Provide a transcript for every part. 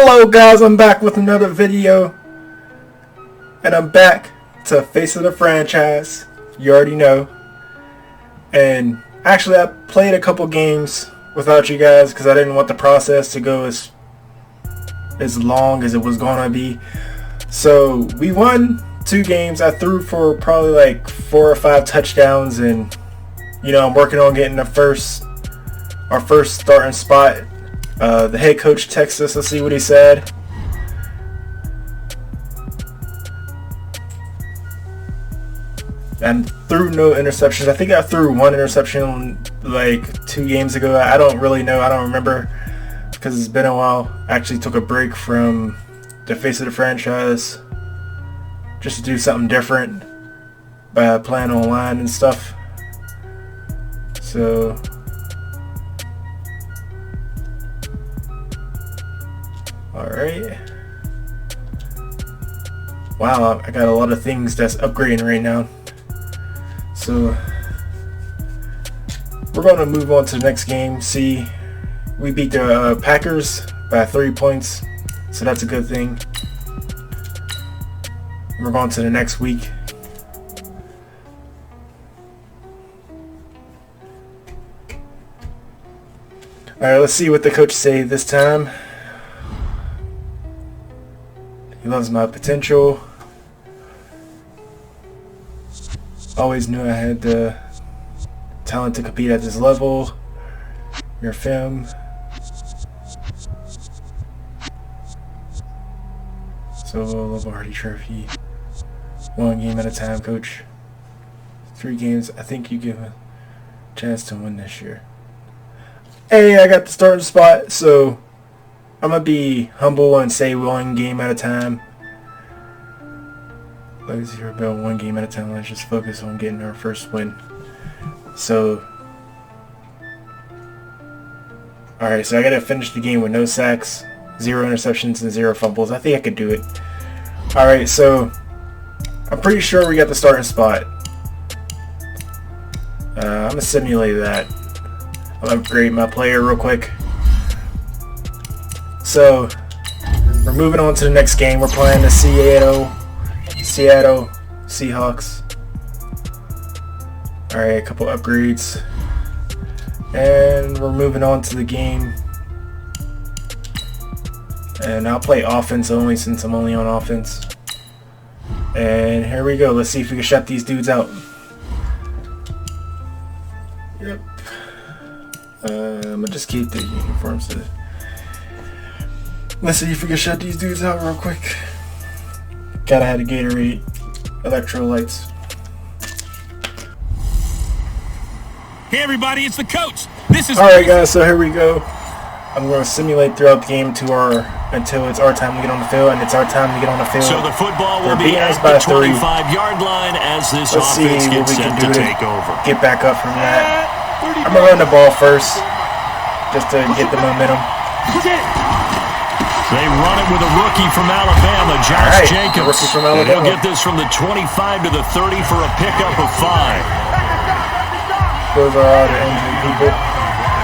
Hello guys, I'm back with another video, and I'm back to Face of the Franchise. You already know. And actually I played a couple games without you guys because I didn't want the process to go as long as it was gonna be. So we won 2 games. I threw for probably like 4 or 5 touchdowns, and you know, I'm working on getting our first starting spot. The head coach texted us. Let's see what he said. And threw no interceptions. I think I threw 1 interception like 2 games ago. I don't really know. I don't remember because it's been a while. I actually took a break from the Face of the Franchise just to do something different by playing online and stuff. So alright. Wow, I got a lot of things that's upgrading right now. So we're going to move on to the next game. See, we beat the Packers by 3 points, so that's a good thing. We're going to the next week. Alright, let's see what the coach say this time. He loves my potential. Always knew I had the talent to compete at this level. Your film. Solo level Hardy Trophy. 1 game at a time, coach. 3 games. I think you give a chance to win this year. Hey, I got the starting spot, so I'm gonna be humble and say 1 game at a time. Let's hear about 1 game at a time. Let's just focus on getting our first win. So, alright, so I gotta finish the game with no sacks, 0 interceptions, and 0 fumbles. I think I could do it. Alright, so I'm pretty sure we got the starting spot. I'm gonna simulate that. I'll upgrade my player real quick. So, we're moving on to the next game. We're playing the Seattle Seahawks. Alright, a couple upgrades. And we're moving on to the game. And I'll play offense only since I'm only on offense. And here we go. Let's see if we can shut these dudes out. Yep. I'm gonna just keep the uniforms. Let's see if we can shut these dudes out real quick. Gotta have a Gatorade electrolytes. Hey everybody, it's the coach. This is alright guys, so here we go. I'm going to simulate throughout the game until it's our time to get on the field, and it's our time to get on the field. So the football will be at the 25-yard line as this offense gets set to take over. Get back up from that. I'm going to run the ball first just to get the momentum. They run it with a rookie from Alabama, Josh Jacobs. Rookie from Alabama. He'll get this from the 25 to the 30 for a pickup of 5. Those are all the injured people.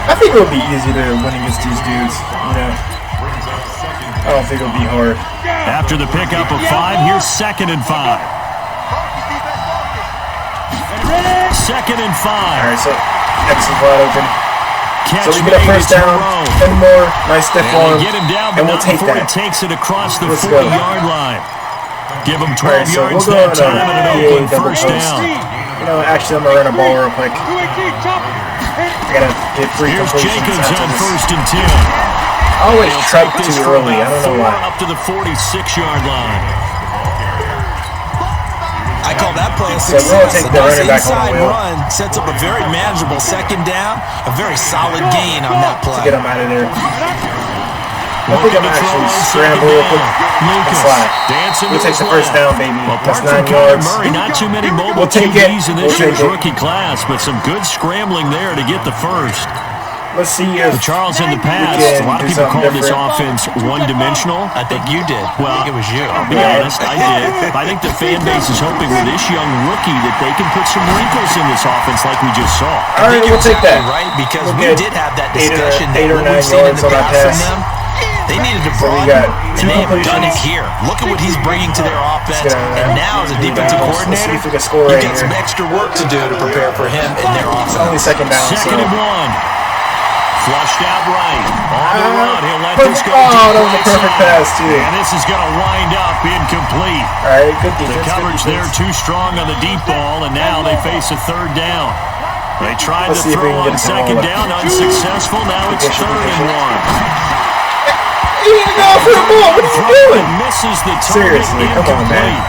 I think it'll be easy to win against these dudes. You know, I don't think it'll be hard. After the pickup of 5, here's 2nd and 5. 2nd and 5. All right, so X is wide open. Catch so we get a first down, 10 more, nice stiff arm, get him down, and we'll take that. He takes it across the 40-yard line. Give him 12 right, so yards we'll that time and an open first down. You know, actually, I'm going to run a ball real quick. I got to get 3 completions. Here's Jacobs on 1st and 10. I always trap too early. I don't know why. Up to the 46-yard line. I call that play a success. So we'll take the running back inside on the run sets up a very manageable 2nd down, a very solid gain on that play. To get him out of there. I think I'm actually scramble real quick and slide. We'll take the first down, baby. That's 9 yards. Not too many mobile we'll take it. in this year's rookie class, but some good scrambling there to get the first. Let's see if Charles in the past, a lot of people call this offense one-dimensional. I think you did. Well, I think it was you. I'll be honest, I did. I think the fan base is hoping with this young rookie that they can put some wrinkles in this offense like we just saw. All right, we'll take that. Right, because we did have that discussion. 8 or 9 yards on that pass. They needed to So we broaden, got and 2 they have done it completions. here. Look at what he's bringing to their offense. And now, as a defensive Let's see coordinator, if we can score you right got some here. extra work to do to prepare for him and their It's only offense. second down, Second and 1. Flushed out right. On the run. He'll let this go. Oh, that was a perfect pass, too. And this is going to wind up incomplete. All right, good defense. The coverage there too strong on the deep ball, and now they face a third down. They tried to throw on second down, unsuccessful. Now it's third and 1. You need to go for the ball. What are you doing? Misses the target. Seriously, come on, man.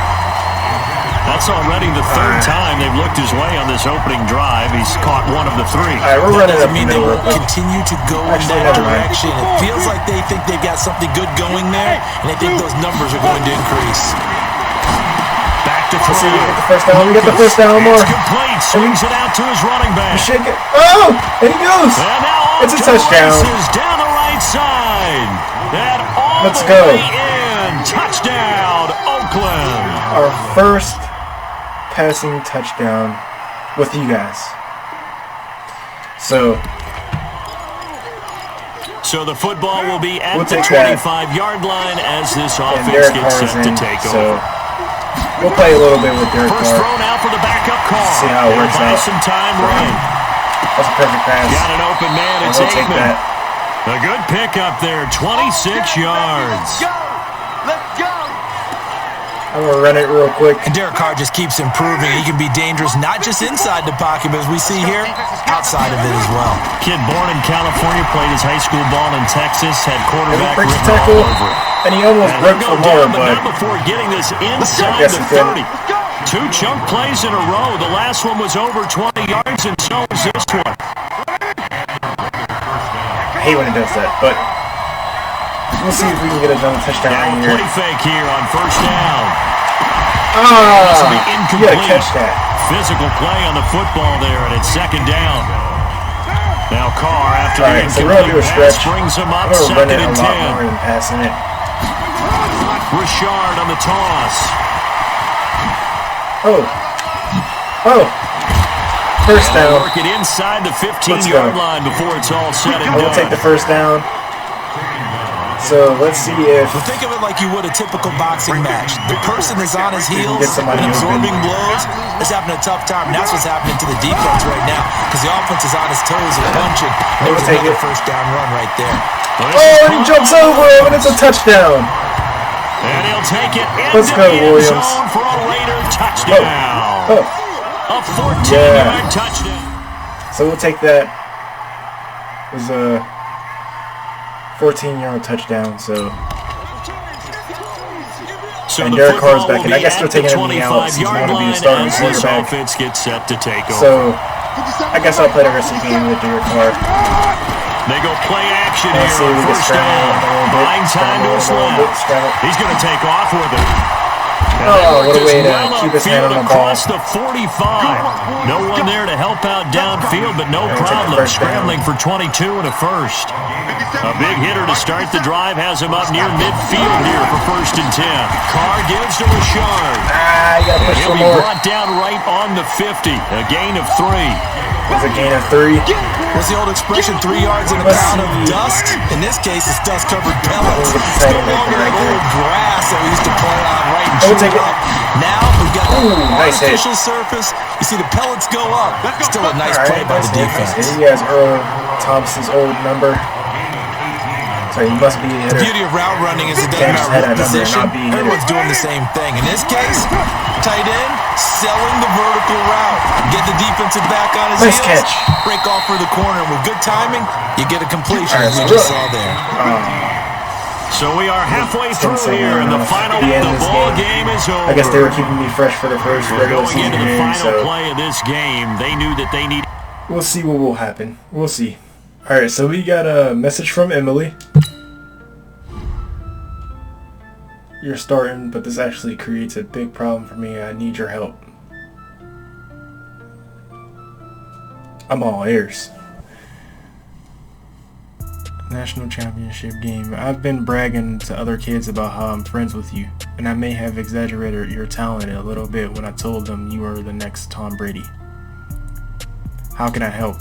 That's already the third time they've looked his way on this opening drive. He's caught one of the 3. All right, we're running up Doesn't the mean they middle. won't continue to go in that direction. It feels like they think they've got something good going there, and they think those numbers are going to increase. Back to Let's see, throw. we get the first down. We get the first down more. It's complete. Swings it out to his running back. Shake it. Oh, and he goes. And now It's a off to the touchdown. races down the right side. And all Let's the go. way in. Touchdown, Oakland. Our first passing touchdown with you guys. So the football will be at We'll the take that. 25-yard line as this and offense Derek gets Carr's set to in. take So over. we'll play a little bit with Derek First Carr. throw now for the backup car. See how it works Buy out. some time right. That's a perfect pass. Got an open man. And It's we'll take Aikman. that. A good pickup there, 26 yards. I'm gonna run it real quick. And Derek Carr just keeps improving. He can be dangerous not just inside the pocket, but as we see here, outside of it as well. Kid born in California, played his high school ball in Texas, had quarterback breaks written the tackle, all over it. and he almost And broke he'll for go more, down, but not before getting this inside Yes, the he did. 30. 2 chunk plays in a row. The last one was over 20 yards, and so is this one. I hate when it does that. But we'll see if we can get another touchdown Now right play here. fake here on first down. Ah, Be you gotta incomplete. catch that. Physical play on the football there, and it's second down. Now Carr, after All the right, so we're gonna do a incomplete pass, stretch. brings him I'm up gonna run second it a and lot 10. more than passing it. Richard on the toss. Oh, first They'll down. work it inside the Let's 15-yard go. line before it's all said and And we'll take done. the first down. So let's see if But think of it like you would a typical boxing match. The person is on his heels get somebody and absorbing open. blows is having a tough time. And that's what's happening to the defense right now because the offense is on his toes and punching. And We'll there's take another it. first down run right there. oh, and he jumps over him, and it's a touchdown. And he'll take it Let's into go, the end Williams. zone for a Raider touchdown. Oh, A 14-yard touchdown. so we'll take that. It was a 14-yard touchdown. So and the Derek Carr's football back in. will I guess be they're at taking the him out since he's 25-yard going to be the line starting as this quarterback. offense gets set to take over. So I guess I'll play the rest of the game with Derek Carr. They go play action Let's see here if on we can first scramble down. a little bit. Buying time to his left. He's going to take off with it. And they Oh, work what a this way to well keep his hand upfield on the ball. across the 45. No one there to help out downfield, but no We'll take the problem first down. scrambling for 22 and a first. A big hitter to start the drive has him up near midfield here for first and 10. Carr gives to Richard. Ah, you gotta And push he'll for be more. brought down right on the 50. A gain of 3. It's a gain of 3. What's the old expression? 3 yards in a Let's pound of see. dust. In this case, it's dust-covered pellets. We'll It's take no it longer right that there. old grass that we used to play on right and We'll chew take it. up. Now we've got the Ooh, nice hit. artificial surface. You see the pellets go up. Still a nice All play right, by nice the hit, nice defense. hit. He has Earl Thompson's old number. So he must be a The hitter. beauty of route running is it Can't doesn't just matter head what that number and position. not be a hitter. Everyone's doing the same thing. In this case, tight end, selling the vertical route. Get the defensive back on his Nice heels. catch. Break off for the corner. With good timing, you get a completion, All right, as we so just look. saw there. So we are halfway through Insane here, and the amount final at the end the of this ball game. game is over. I guess they were keeping me fresh for the first We're regular going season into the game, final so play of this game. They knew that they needed. we'll see what will happen. We'll see. All right, so we got a message from Emily. You're starting, but this actually creates a big problem for me. I need your help. I'm all ears. National championship game. I've been bragging to other kids about how I'm friends with you, and I may have exaggerated your talent a little bit when I told them you are the next Tom Brady. How can I help?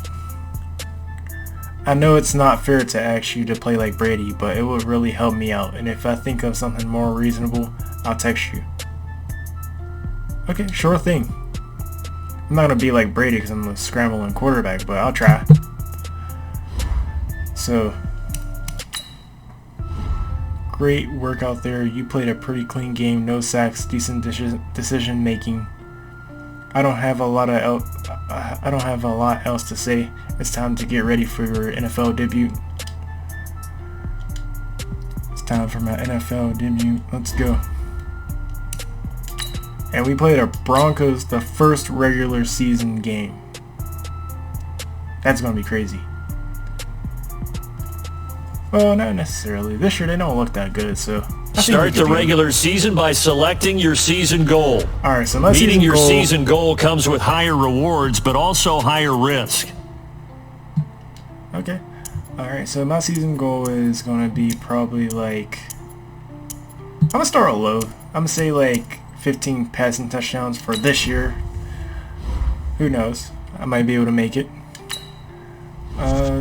I know it's not fair to ask you to play like Brady, but it would really help me out. And if I think of something more reasonable, I'll text you. Okay, sure thing. I'm not going to be like Brady because I'm a scrambling quarterback, but I'll try. So, great work out there. You played a pretty clean game. No sacks, decent decision making. I don't have a lot else to say. It's time to get ready for your NFL debut. It's time for my NFL debut. Let's go. And we played the Broncos the first regular season game. That's going to be crazy. Well, not necessarily. This year they don't look that good, so... Start the regular season by selecting your season goal. All right, so my meeting your season goal comes with higher rewards, but also higher risk. Okay. All right, so my season goal is going to be probably like... I'm going to start low. I'm going to say like 15 passing touchdowns for this year. Who knows? I might be able to make it.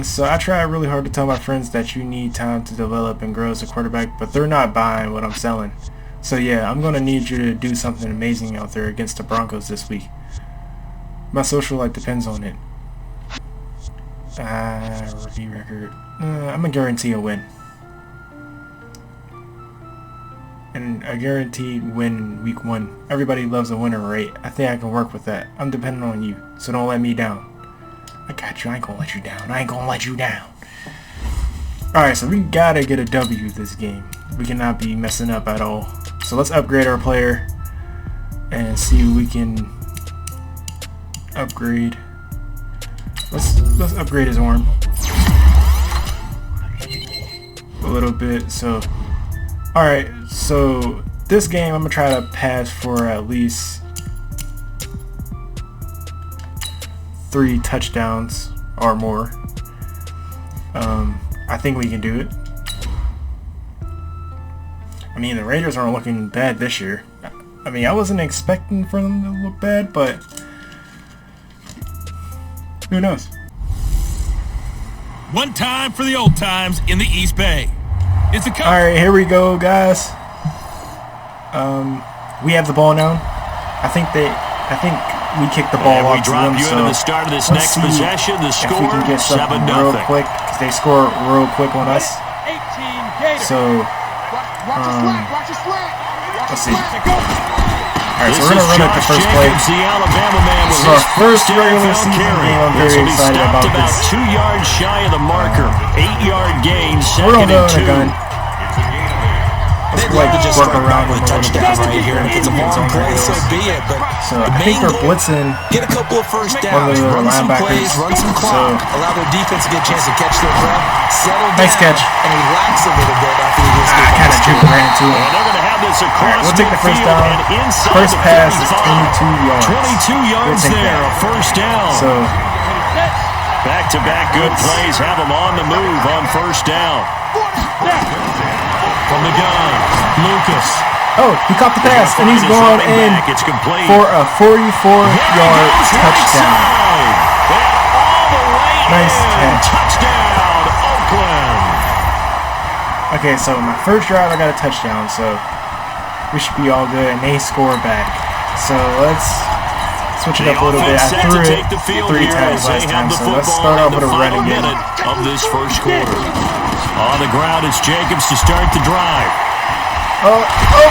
So I try really hard to tell my friends that you need time to develop and grow as a quarterback, but they're not buying what I'm selling. So yeah, I'm going to need you to do something amazing out there against the Broncos this week. My social life depends on it. Rookie record. I'm going to guarantee a win. And a guaranteed win in week 1. Everybody loves a winner, right? I think I can work with that. I'm depending on you, so don't let me down. I got you. I ain't gonna let you down. I ain't gonna let you down. Alright, so we gotta get a W this game. We cannot be messing up at all. So let's upgrade our player and see what we can upgrade. Let's upgrade his arm a little bit. So alright, so this game I'm gonna try to pass for at least 3 touchdowns or more. I think we can do it. I mean, the Raiders aren't looking bad this year. I mean, I wasn't expecting for them to look bad, but who knows? One time for the old times in the East Bay. It's a all right, here we go, guys. We have the ball now. I think we kicked the ball off to them, so the start of this next possession. The score, if we can get something real quick, because they score real quick on us. So, let's see. Alright, so we're going to run at the first play. This is our first regular season game. I'm very excited about this. 2 yards shy of the marker. 8-yard gain, We're going to go in a gun. They'd love to just work around with a touchdown right here. If it's a long play, so be it. But so I think they're blitzing. Get a couple of first downs, run some plays, run some clock, allow their defense to get a chance to catch their breath, settle down, nice catch. And relax a little bit after he gets kind of juke ran into him. They're going to have this across. Right, we'll take the first down. First pass is 22 yards. 22 yards there, a first down. So back-to-back good plays have them on the move on first down. From the gun, Lucas. Oh, he caught the pass, and he's going in for a 44-yard touchdown. Nice catch. Touchdown, Oakland. Okay, so my first drive, I got a touchdown, so we should be all good, and they score back. So let's switch it up a little bit. I threw it 3 times last time, so let's start off with a run again. Of this first quarter. On the ground, it's Jacobs to start the drive. Oh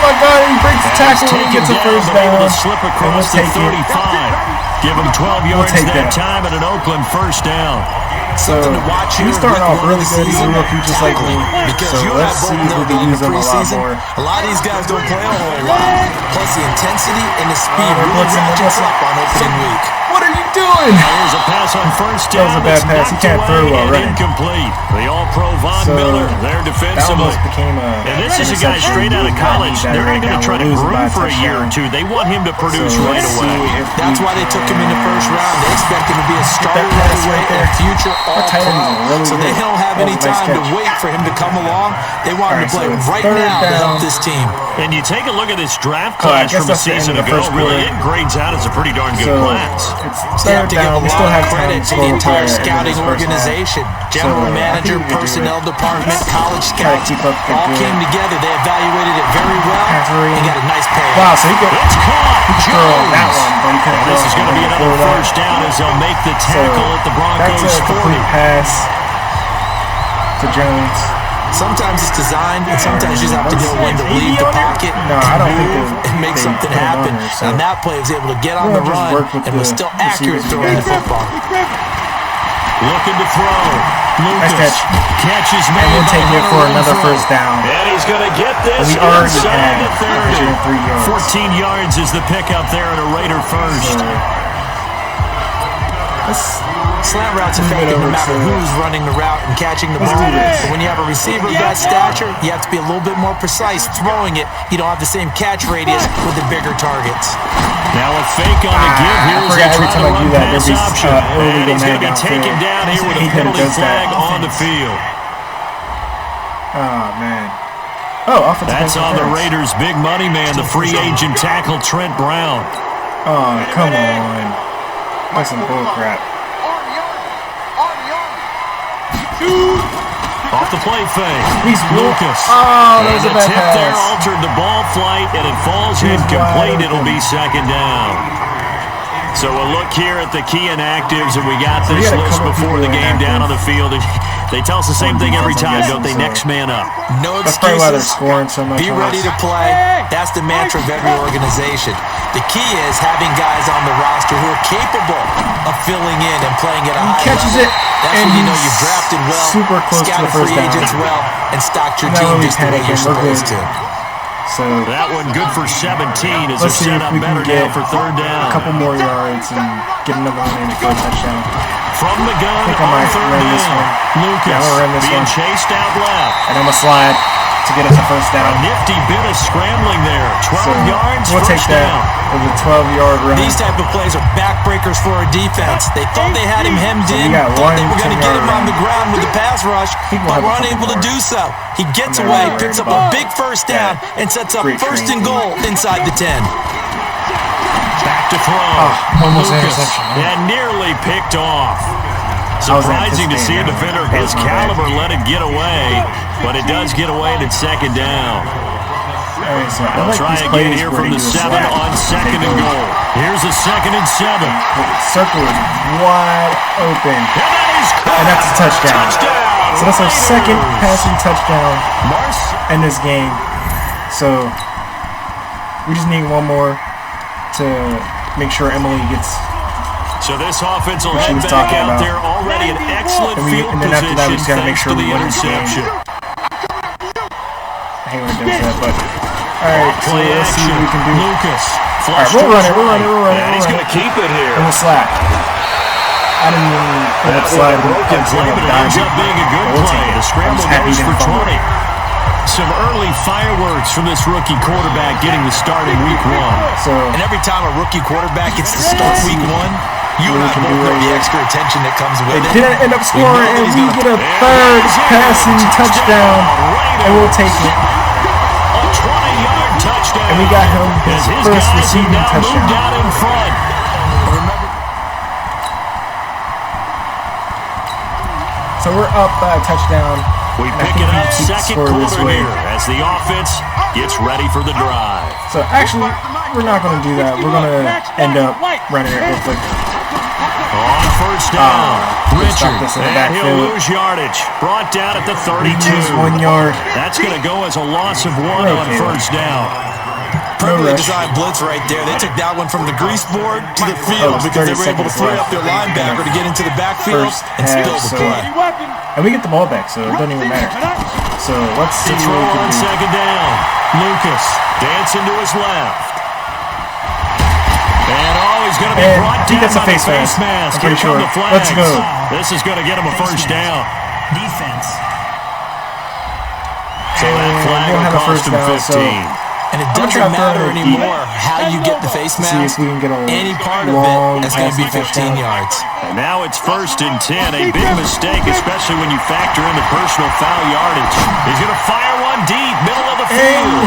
my God, he breaks the tackle and gets a first down. Able to slip across the 35. Give him 12 yards that time at an Oakland first down. So he's starting off really good. He's a rookie just like me. So let's see if we can use him a lot more. A lot of these guys don't play a whole lot. Plus the intensity and the speed really racked us up on opening week. What are you doing? Here's a pass on first down. That was a bad pass. He can't throw while running. Incomplete. The All-Pro Von Miller there defensively. And this is a guy straight out of college. They're not going to try to groom for a year or two. They want him to produce right away. That's why they took him in the first round. They expect him to be a starter right away and a future All-Pro. So they don't have any time to wait for him to come along. They want him to play right now to help this team. And you take a look at this draft class from a season ago. Really, it grades out as a pretty darn good class. You have to give a lot of credit to the entire scouting organization. General manager, personnel department, college scouts, all came together. They evaluated it very well and got a nice payoff. Wow, so he could throw that one, but he couldn't. This is going to be another first down as they'll make the tackle at the Broncos 40. That's a complete pass to Jones. Sometimes it's designed, and sometimes you just have to know when to leave the pocket, move, and make something happen. On that play, he was able to get on the run and was still accurate throwing the football. Looking to throw. Lucas catches me. And we'll take it for another first down. And he's going to get this. We already inside the 30. 3 yards. 14 yards is the pickup there at a Raider first. Slant routes effective no matter who's running the route and catching the ball. But when you have a receiver of that stature, you have to be a little bit more precise throwing it. You don't have the same catch radius with the bigger targets. Now a fake on the give here as they try to run pass option. And he's going to be taken down here with a penalty flag on the field. Oh, man. Oh, that's on the Raiders' big money man, the free agent tackle Trent Brown. Oh, come on. That's some bull crap. Off the play fake. He's Lucas. Oh, there's a the bad tip pass. there altered the ball flight, and it falls incomplete. It'll be second down. So a look here at the key inactives, and we got this list before the game down on the field. They tell us the same thing every time, don't they? Next man up. No excuses. That's probably why they're scoring so much. Be ready to play. That's the mantra of every organization. The key is having guys on the roster who are capable of filling in and playing at a high level. That's when you know you've drafted well, scouted free agents well, and stocked your team just the way you're supposed to. So that one good for 17 as they're set up better now for third down. A couple more yards and get another one in for a touchdown. From the gun on third down. Lucas being chased out left. And I'm going to slide to get us a first down. A nifty bit of scrambling there. 12 yards, we'll take that. It was a 12-yard run. These type of plays are backbreakers for our defense. They thought they had him hemmed in, thought they were going to get him on the ground with the pass rush, but were unable to do so. He gets away, picks up a big first down, and sets up first and goal inside the 10. Back to throw. Almost Lucas, interception. and nearly picked off. Surprising to see a defender of his caliber let it get away, but it does get away and it's second down. They'll try again here from the 7 on second and goal. Here's a 2nd and 7. The circle is wide open. And that's a touchdown. So that's our second passing touchdown in this game. So we just need one more to make sure Emily gets. So this offense will head back out there already an excellent field position thanks to the interception. I hate when it does that, but alright, so let's see what we can do. Lucas. Alright, we'll run it. And he's going to keep it here. And we'll slap. I didn't even put up slide. Broken play, but it ends up being a good play. The scramble goes for 20. Some early fireworks from this rookie quarterback getting the start in week 1. And every time a rookie quarterback gets to start week 1, you and I both know the extra attention that comes with it. Didn't end up scoring, and we get a third passing touchdown, and we'll take it. A 20-yard touchdown. And we got him his first receiving touchdown. Down in front. So we're up by a touchdown. We pick it up second quarter here as the offense gets ready for the drive. So actually, we're not going to do that. We're going to end up running it real quick. On first down, Richard, and he'll lose yardage. Brought down at the 32. 1 yard. That's going to go as a loss of 1 on first down. Perfectly designed blitz right there. They took that one from the grease board to the field because they were able to free up their linebacker to get into the backfield and spill the play. And we get the ball back, so it doesn't even matter. So let's see what we can do. Second down, Lucas dancing to his left. And he's going to be brought down by the face mask. I'm pretty sure. Let's go. This is going to get him a first down. Defense. So that flag will cost him 15. And it doesn't matter anymore how you get the face mask. Any part of it is going to be 15 yards. And now it's 1st and 10. A big mistake, especially when you factor in the personal foul yardage. He's going to fire one deep, middle of the field.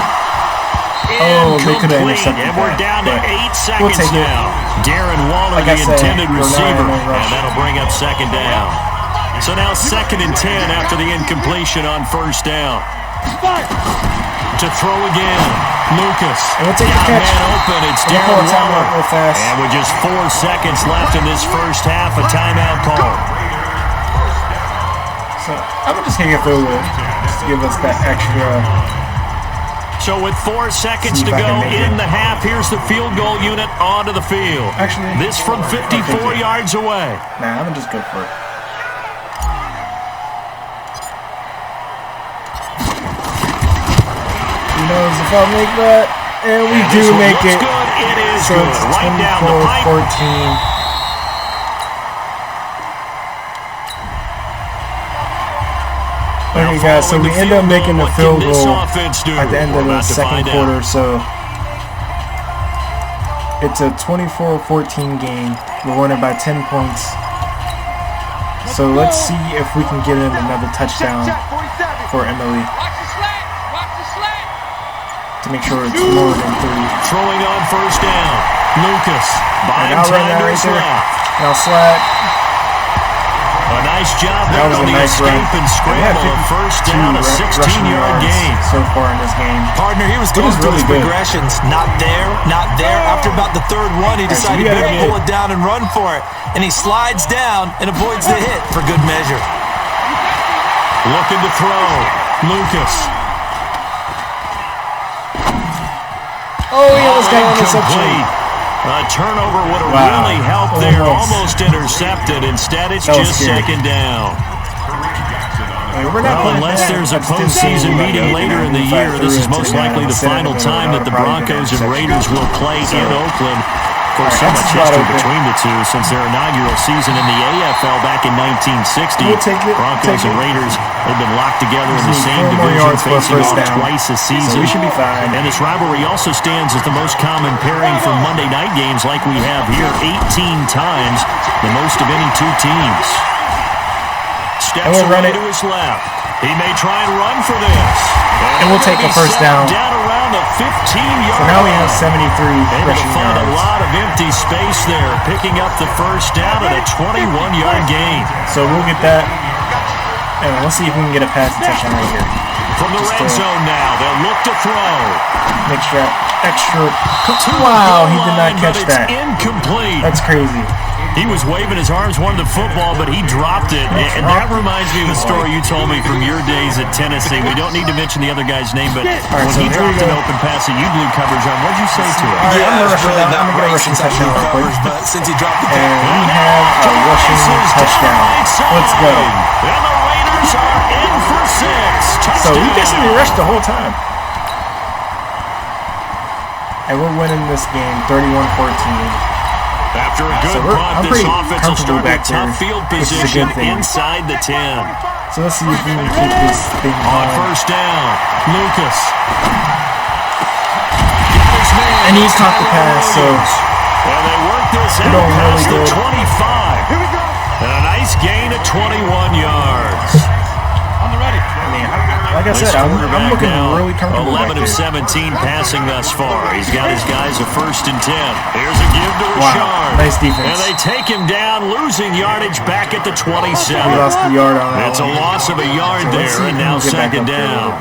they could have intercepted and we're down to 8 seconds take now. Darren Waller, the intended receiver, and that'll bring up second down. So now 2nd and 10 after the incompletion on first down. To throw again, Lucas. And we'll take the catch. Man open, it's Darren Waller. And with just 4 seconds left in this first half, a timeout call. So I'm just going to get through it, just to give us that extra. So with 4 seconds to go in the half, here's the field goal unit onto the field. Actually, this from 54 yards away. Nah, I'm going to just go for it. Who knows if I'll make that? And we do make it. Good. It is so good. It's right down the pipe. 24-14. Okay, guys, so we end up making the field goal at the end of the second quarter, so it's a 24-14 game. We're winning by 10 points. So let's see if we can get in another touchdown for Emily to make sure it's more than 3. Throwing on first down, Lucas. And I'll run that right there. And I'll slide. A nice job there on the escape and scramble. A first down, a 16-yard gain. So far in this game. Partner, he was going through his progressions. Not there, not there. After about the third one, he decided to pull it down and run for it. And he slides down and avoids the hit for good measure. Looking to throw. Lucas. Oh, he almost got an interception. A turnover would have really helped there. Almost intercepted. Instead, it's just second down. Well, unless there's a postseason meeting later in the year, this is most likely the final time that the Broncos and Raiders will play in Oakland. Of course, so much history between the two since their inaugural season in the AFL back in 1960. Broncos and Raiders have been locked together in the same division, facing off twice a season. So we should be fine. And this rivalry also stands as the most common pairing for Monday night games like we have here, 18 times, the most of any two teams. Steps away to his left. He may try and run for this. And we'll take a first down. Down around the 15-yard So now we have 73 rushing yards. A lot of empty space there, picking up the first down at a 21-yard gain. So we'll get that. And let's see if we can get a pass and touchdown right here. From the red zone now, they'll look to throw. Make sure extra. Wow, he did not catch that. Incomplete. That's crazy. He was waving his arms, wanted the football, but he dropped it. And that reminds me of a story you told me from your days at Tennessee. We don't need to mention the other guy's name, but when he dropped an open pass that you blew coverage on, what did you say to him? Right, I'm going to get a rushing touchdown real quick. Since he dropped the and we have a rushing touchdown. Let's go. And the Raiders are in for 6. So we basically rushed the whole time. And we're winning this game 31-14. After a good punt, this offense will start with tough field position inside the 10. So let's see if we can keep this thing on first down. Lucas. And he caught the pass, so and they work this out past the 25. And a nice gain of 21 yards. On the ready. I mean, like I said, I'm looking really comfortable. 11 of 17 passing thus far. He's got his guys a 1st and 10. Here's a give to Richard. Nice defense. And they take him down, losing yardage back at the 27. We lost the yard on that. That's a loss of a yard there, and now second down.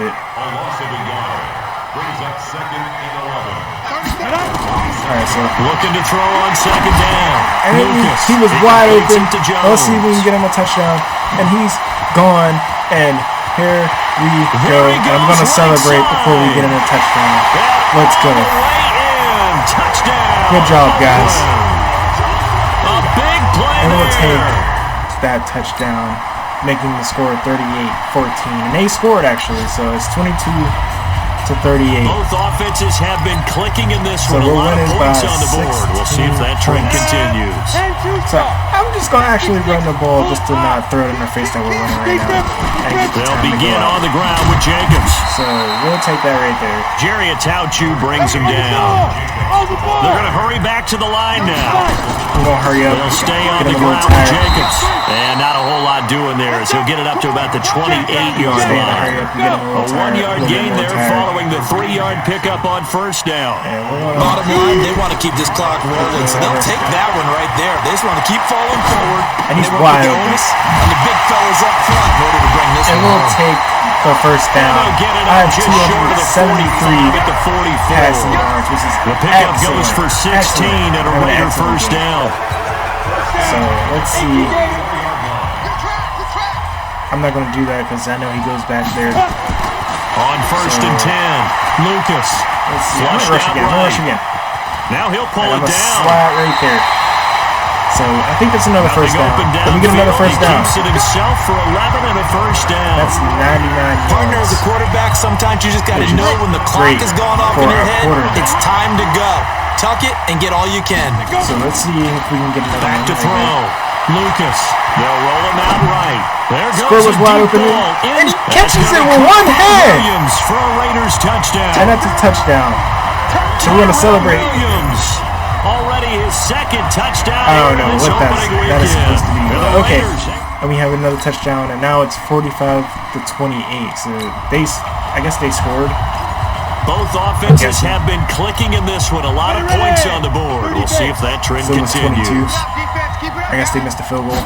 Alright, so looking to throw on second down. And he was wide open. Let's see if we can get him a touchdown. And he's gone. And here we go. I'm going to celebrate before we get him a touchdown. Let's go. Good job, guys. A big play. And we'll take that touchdown, making the score 38-14. And they scored, actually, so it's 22-38. Both offenses have been clicking in this one. So a lot of points on the board. We'll see if that trend continues. So I I'm just going to actually run the ball just to not throw it in their face that we're running right now. They'll begin on the ground with Jacobs. So we'll take that right there. Jerry Atauchu brings him down. They're going to hurry back to the line now. We're going to hurry up. They'll stay on the ground with Jacobs. And not a whole lot doing there as he'll get it up to about the 28-yard line. A 1-yard gain there following the 3-yard pickup on first down. Bottom line, they want to keep this clock rolling, so they'll take that one right there. They just want to keep falling forward. And he's wide open. And the big fellas up front in order to bring this one we'll home. Take the first down. I have 273 passing yards, which is the pickup goes for 16 and a Raider first down. So let's see. I'm not going to do that because I know he goes back there. On first and 10, Lucas. Let's see. I'm going to rush again. Now he'll pull it down. Slide right there. So I think that's another first down. Let me get another first down. He keeps it himself for 11 and a first down. That's 99 yards. Partner, as a quarterback, sometimes you just got to know when the clock is going off in your head, it's time to go. Tuck it and get all you can. So let's see if we can get another back to throw. Lucas. They'll roll him out right. There goes Square was wide open. And he catches it with one hand. Williams for a Raiders touchdown. And that's a touchdown. So we're going to celebrate. Williams. Already his second touchdown. I don't know what that is supposed to be. Okay. And we have another touchdown, and now it's 45-28. So I guess they scored. Both offenses have been clicking in this one. A lot of points on the board. We'll see if that trend continues. I guess they missed the field goal.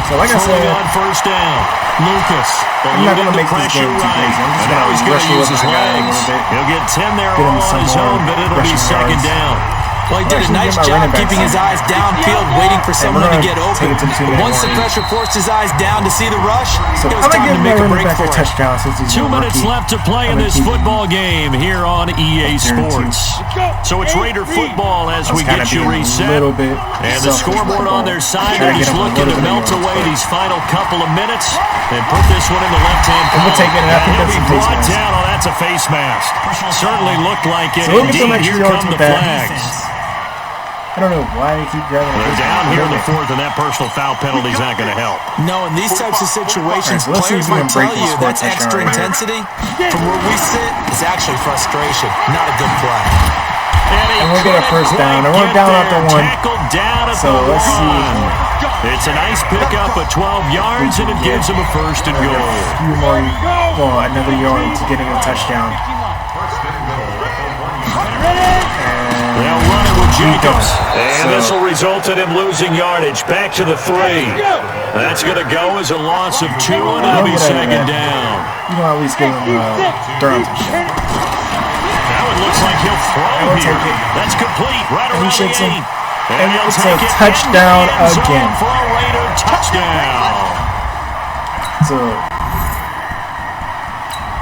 So like I said, on first down, Lucas. I'm not going to make this game too crazy. I'm just going to rush with my guy a little bit. He'll get 10 there all on his own, but it'll be second down. Well, he did a nice job keeping his eyes downfield, waiting for someone to get open. Once the pressure forced his eyes down to see the rush, it was time to make a break for it. 2 minutes left to play in this football game here on EA Sports. So it's Raider football as we get you reset. And the scoreboard on their side is looking to melt away these final couple of minutes and put this one in the left-hand column. He'll be brought down. Oh, that's a face mask. Certainly looked like it. Indeed, here come the flags. I don't know why they keep grabbing it. They're down here in the fourth, and that personal foul penalty is not going to help. No, in these types of situations, players might tell you that's extra intensity. From where we sit, it's actually frustration, not a good play. And we'll get a first down, and we're down after one. So let's see. It's a nice pickup of 12 yards, and it gives him a first and goal. Another yard to getting a touchdown. They'll run it with Jacobs. And this will result in him losing yardage. Back to the 3. That's going to go as a loss of 2, and it'll be second down. You know, at least give him a throw touchdown. Now it looks like he'll throw here. That's complete. Right around the 8. And it's a touchdown again. For a Raider touchdown. So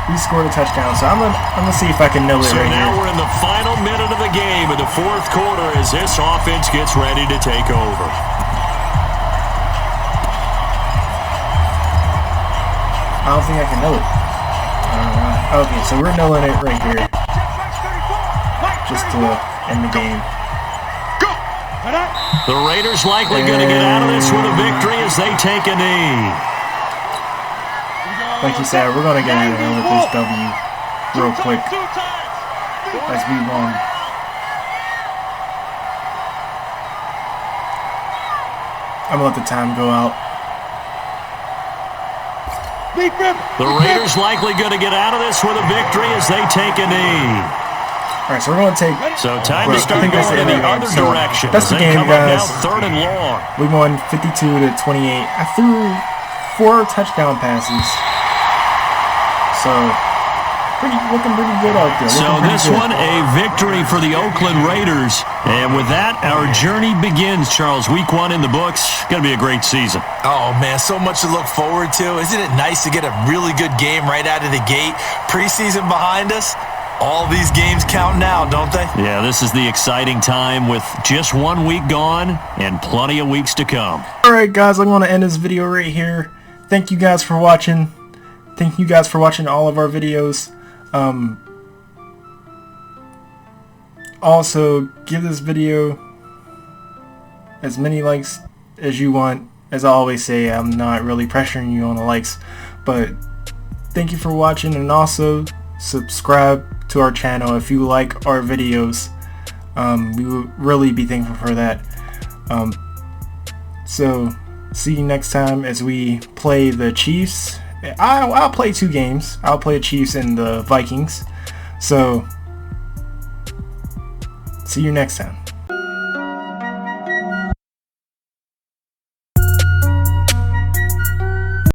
we scored a touchdown, so I'm gonna see if I can nail it right here. So now we're in the final minute of the game in the fourth quarter as this offense gets ready to take over. I don't think I can nail it. Okay, so we're nailing it right here, just to end the game. The Raiders likely going to get out of this with a victory as they take a knee. Like you said, we're going to get out of here with this W real quick. Let's move on. I'm going to let the time go out. The Raiders likely going to get out of this with a victory as they take a knee. All right, so we're going to take... So time to start going in the other direction. That's the game, guys. Third and long. We won 52-28. I threw 4 touchdown passes. So, looking pretty good out there. So this one, a victory for the Oakland Raiders. And with that, our journey begins, Charles. Week 1 in the books. Going to be a great season. Oh, man, so much to look forward to. Isn't it nice to get a really good game right out of the gate? Preseason behind us. All these games count now, don't they? Yeah, this is the exciting time with just 1 week gone and plenty of weeks to come. Alright guys, I'm going to end this video right here. Thank you guys for watching. Thank you guys for watching all of our videos. Also, give this video as many likes as you want. As I always say, I'm not really pressuring you on the likes, but thank you for watching, and also subscribe to our channel if you like our videos. We would really be thankful for that. So see you next time as we play the Chiefs. I'll play 2 games. I'll play the Chiefs and the Vikings. So see you next time.